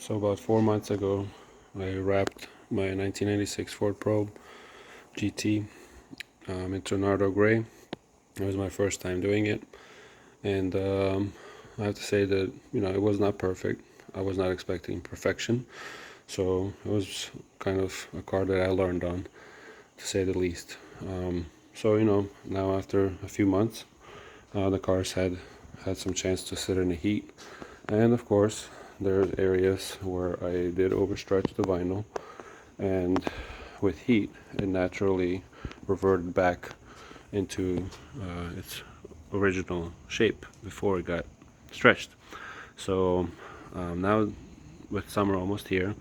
So about 4 months ago, I wrapped my 1996 Ford Probe GT into Nardo Gray. It was my first time doing it, and I have to say that it was not perfect. I was not expecting perfection, so it was kind of a car that I learned on, to say the least. So now after a few months, the cars had some chance to sit in the heat, and of course there's areas where I did overstretch the vinyl, and with heat it naturally reverted back into its original shape before it got stretched. So now, with summer almost here,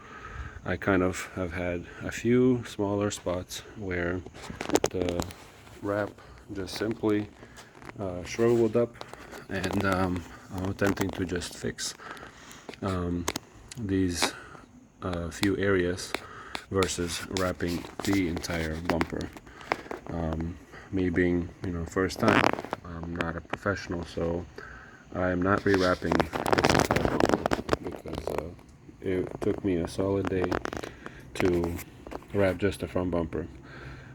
I kind of have had a few smaller spots where the wrap just simply shriveled up, and I'm attempting to just fix these few areas versus wrapping the entire bumper. Me being, first time, I'm not a professional, so I am not rewrapping this entire bumper because it took me a solid day to wrap just the front bumper,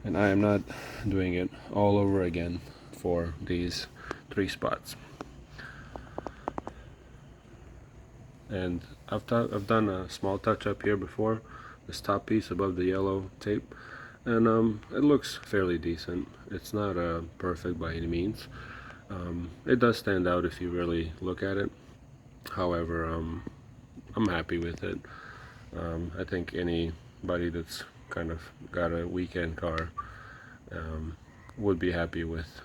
and I am not doing it all over again for these 3 spots. And I've done a small touch up here before, this top piece above the yellow tape, and it looks fairly decent. It's not perfect by any means. It does stand out if you really look at it. However, I'm happy with it. I think anybody that's kind of got a weekend car would be happy with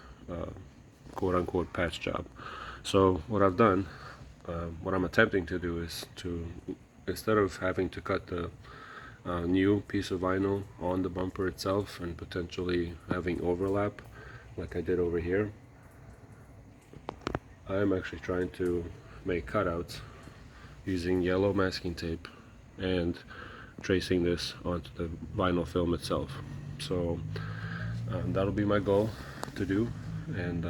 quote-unquote patch job. So what I've done, what I'm attempting to do is to, instead of having to cut the new piece of vinyl on the bumper itself and potentially having overlap like I did over here, I'm actually trying to make cutouts using yellow masking tape and tracing this onto the vinyl film itself. So that'll be my goal to do, and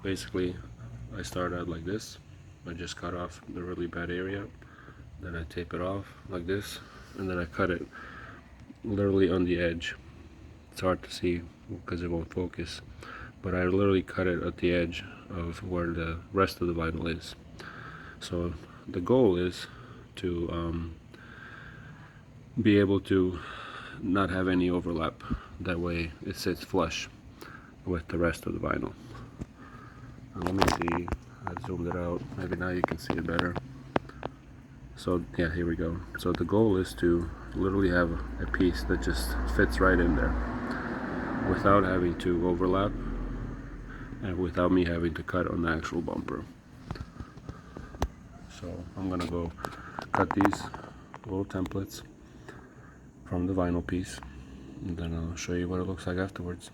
basically I start out like this. I just cut off the really bad area, then I tape it off like this, and then I cut it literally on the edge. It's hard to see because it won't focus, but I literally cut it at the edge of where the rest of the vinyl is. So the goal is to be able to not have any overlap. That way it sits flush with the rest of the vinyl. Let me see, I zoomed it out, maybe now you can see it better. So yeah, here we go. So the goal is to literally have a piece that just fits right in there without having to overlap and without me having to cut on the actual bumper. So I'm gonna go cut these little templates from the vinyl piece, and then I'll show you what it looks like afterwards.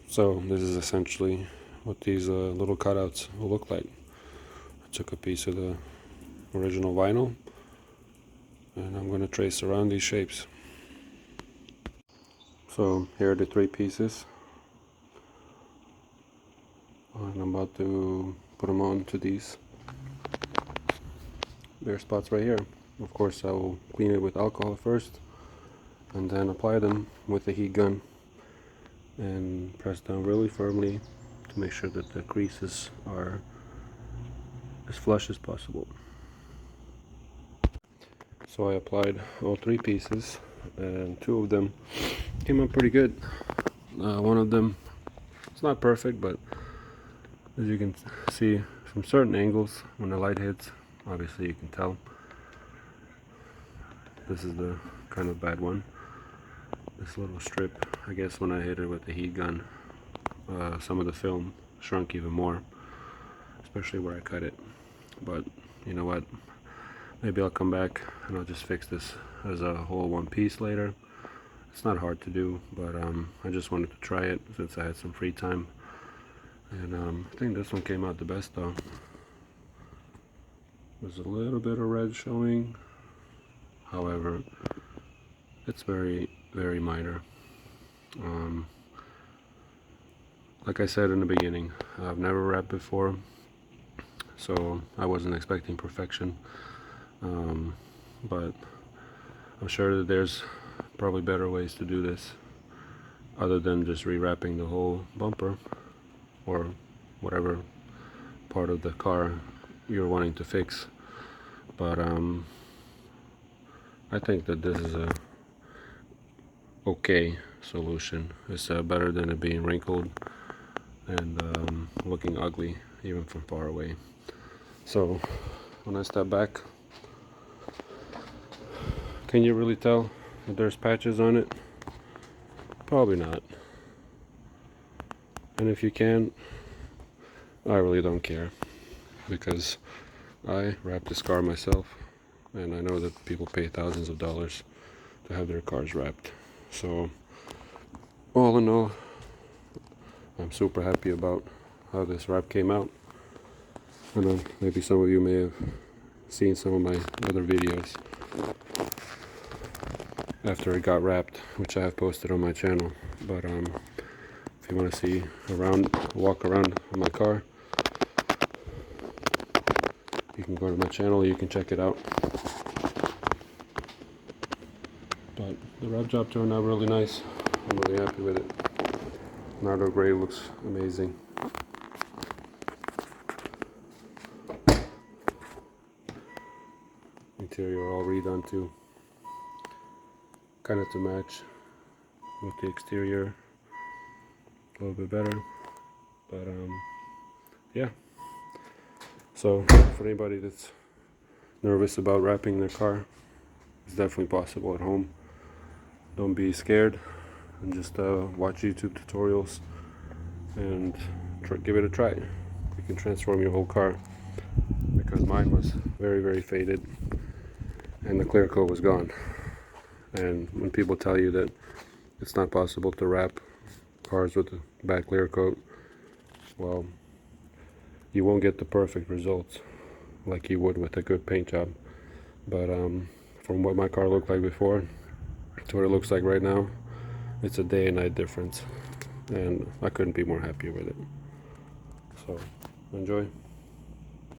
So this is essentially what these little cutouts will look like. I took a piece of the original vinyl and I'm going to trace around these shapes. So here are the 3 pieces, and I'm about to put them onto these bare spots right here. Of course I will clean it with alcohol first and then apply them with the heat gun and press down really firmly to make sure that the creases are as flush as possible. So I applied all 3 pieces, and 2 of them came out pretty good. One of them, it's not perfect, but as you can see from certain angles when the light hits, obviously you can tell. This is the kind of bad one. This little strip, I guess when I hit it with the heat gun, some of the film shrunk even more, especially where I cut it. But you know what, maybe I'll come back and I'll just fix this as a whole one piece later. It's not hard to do, but I just wanted to try it since I had some free time. And I think this one came out the best though. There's a little bit of red showing, however it's very, very minor. Like I said in the beginning, I've never wrapped before, so I wasn't expecting perfection. But I'm sure that there's probably better ways to do this other than just rewrapping the whole bumper or whatever part of the car you're wanting to fix. But I think that this is a okay solution. It's better than it being wrinkled and looking ugly even from far away. So when I step back, can you really tell if there's patches on it? Probably not. And if you can, I really don't care, because I wrap this car myself, and I know that people pay thousands of dollars to have their cars wrapped. So all in all, I'm super happy about how this wrap came out. I know maybe some of you may have seen some of my other videos after it got wrapped, which I have posted on my channel. But if you want to see walk around on my car, you can go to my channel, you can check it out. But the wrap job turned out really nice. I'm really happy with it. Nardo gray looks amazing. Interior all redone too, kind of to match with the exterior a little bit better. But yeah, so for anybody that's nervous about wrapping their car, it's definitely possible at home. Don't be scared, and just watch YouTube tutorials and give it a try. You can transform your whole car, because mine was very, very faded and the clear coat was gone. And when people tell you that it's not possible to wrap cars with a bad clear coat, well, you won't get the perfect results like you would with a good paint job. But from what my car looked like before to what it looks like right now, it's a day and night difference, and I couldn't be more happier with it. So enjoy.